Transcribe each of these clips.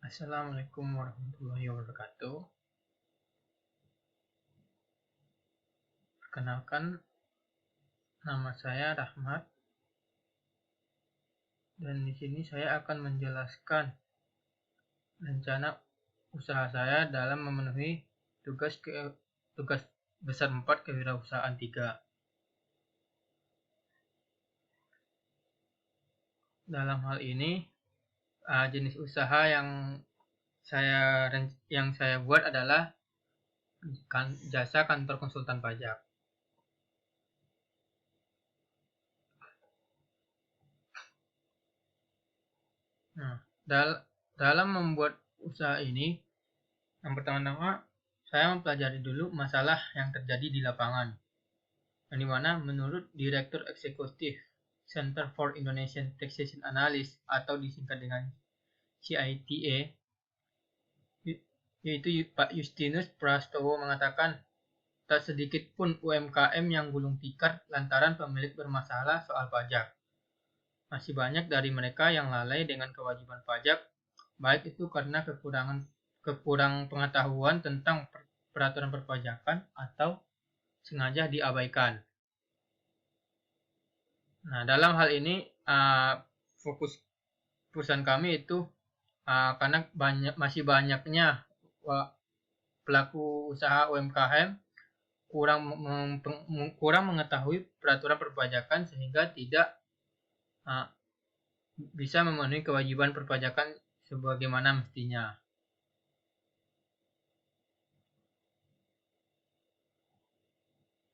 Assalamualaikum warahmatullahi wabarakatuh. Perkenalkan, nama saya Rahmat, dan di sini saya akan menjelaskan rencana usaha saya dalam memenuhi tugas besar 4 kewirausahaan 3. Dalam hal ini, jenis usaha yang saya buat adalah jasa kantor konsultan pajak. Nah, dalam membuat usaha ini, yang pertama-tama saya mempelajari dulu masalah yang terjadi di lapangan, yang dimana menurut Direktur Eksekutif Center for Indonesian Taxation Analysis atau disingkat dengan CITA, yaitu Pak Justinus Prastowo mengatakan, tak sedikit pun UMKM yang gulung tikar lantaran pemilik bermasalah soal pajak. Masih banyak dari mereka yang lalai dengan kewajiban pajak, baik itu karena kekurang pengetahuan tentang peraturan perpajakan atau sengaja diabaikan. Nah, dalam hal ini fokus perusahaan kami itu karena masih banyaknya pelaku usaha UMKM kurang mengetahui peraturan perpajakan sehingga tidak bisa memenuhi kewajiban perpajakan sebagaimana mestinya.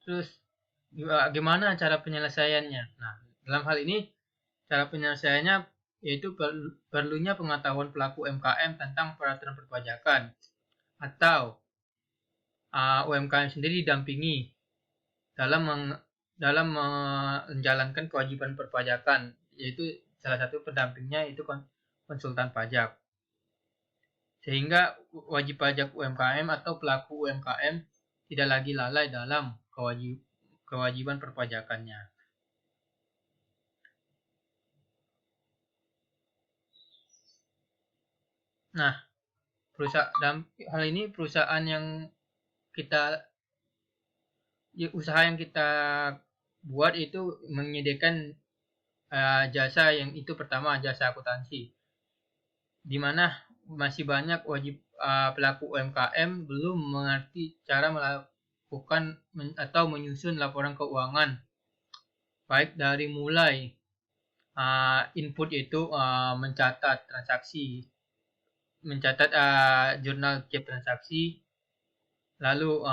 Terus gimana cara penyelesaiannya? Nah, dalam hal ini cara penyelesaiannya yaitu perlunya pengetahuan pelaku UMKM tentang peraturan perpajakan atau UMKM sendiri didampingi dalam menjalankan kewajiban perpajakan, yaitu salah satu pendampingnya itu konsultan pajak. Sehingga wajib pajak UMKM atau pelaku UMKM tidak lagi lalai dalam kewajiban perpajakannya. Nah, dalam hal ini perusahaan yang usaha yang kita buat itu menyediakan jasa yang itu pertama jasa akuntansi, di mana masih banyak pelaku UMKM belum mengerti cara melakukan atau menyusun laporan keuangan, baik dari mulai input itu mencatat transaksi, mencatat jurnal tiap transaksi, lalu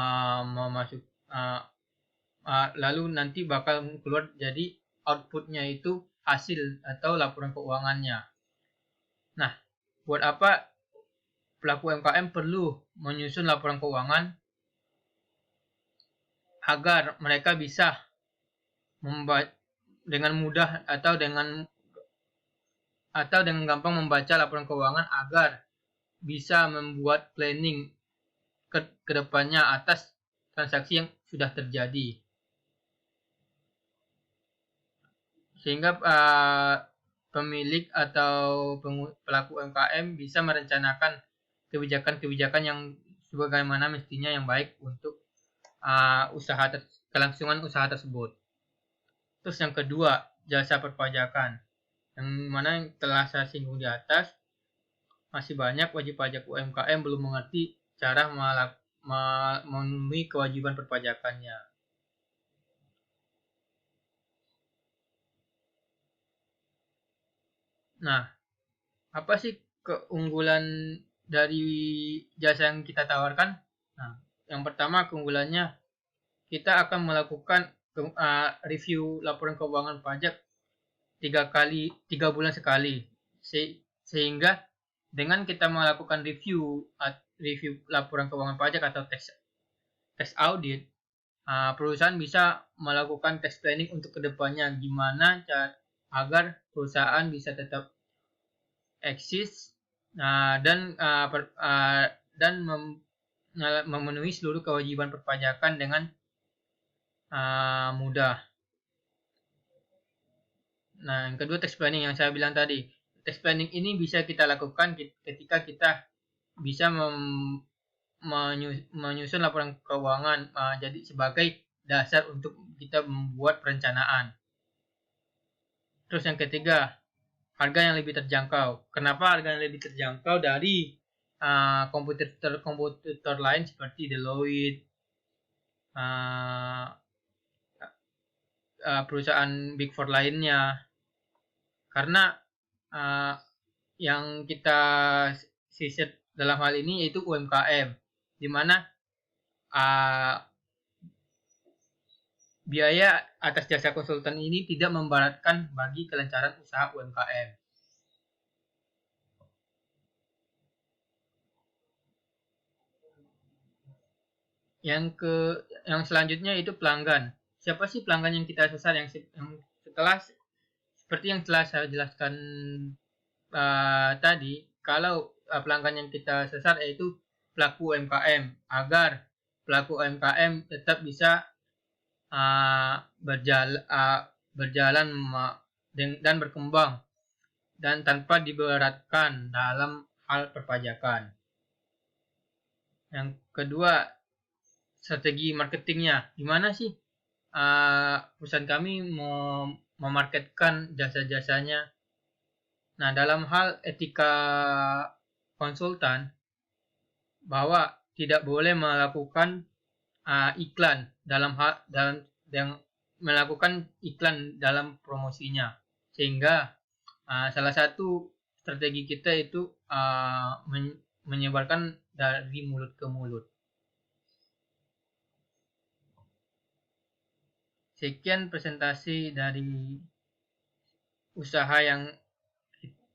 lalu nanti bakal keluar jadi outputnya itu hasil atau laporan keuangannya. Nah, buat apa pelaku UMKM perlu menyusun laporan keuangan? Agar mereka bisa dengan mudah atau dengan gampang membaca laporan keuangan agar bisa membuat planning ke depannya atas transaksi yang sudah terjadi. Sehingga pemilik atau pelaku UMKM bisa merencanakan kebijakan-kebijakan yang sebagaimana mestinya yang baik untuk kelangsungan usaha tersebut. Terus yang kedua, jasa perpajakan, yang mana telah saya singgung di atas, masih banyak wajib pajak UMKM belum mengerti cara memenuhi kewajiban perpajakannya. Nah, apa sih keunggulan dari jasa yang kita tawarkan? Nah, yang pertama keunggulannya, kita akan melakukan review laporan keuangan pajak 3 bulan sekali. Sehingga dengan kita melakukan review laporan keuangan pajak atau tax audit, perusahaan bisa melakukan tax planning untuk kedepannya, gimana agar perusahaan bisa tetap eksis dan memenuhi seluruh kewajiban perpajakan dengan mudah. Nah, yang kedua tax planning yang saya bilang tadi. tax planning ini bisa kita lakukan ketika kita bisa menyusun laporan keuangan, jadi sebagai dasar untuk kita membuat perencanaan. Terus yang ketiga, harga yang lebih terjangkau. Kenapa harga yang lebih terjangkau dari kompetitor lain seperti Deloitte, perusahaan Big Four lainnya? Karena yang kita sisir dalam hal ini yaitu UMKM, di mana biaya atas jasa konsultan ini tidak memberatkan bagi kelancaran usaha UMKM. Yang selanjutnya itu pelanggan. Siapa sih pelanggan yang kita sasar yang setelah seperti yang telah saya jelaskan tadi, kalau pelanggan yang kita sasar yaitu pelaku UMKM, agar pelaku UMKM tetap bisa berjalan dan berkembang dan tanpa diberatkan dalam hal perpajakan. Yang kedua, strategi marketingnya. Gimana sih perusahaan kami memarketkan jasa-jasanya? Nah, dalam hal etika konsultan, bahwa tidak boleh melakukan iklan melakukan iklan dalam promosinya, sehingga salah satu strategi kita itu menyebarkan dari mulut ke mulut. Sekian presentasi dari usaha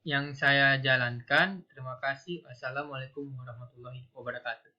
yang saya jalankan. Terima kasih. Wassalamualaikum warahmatullahi wabarakatuh.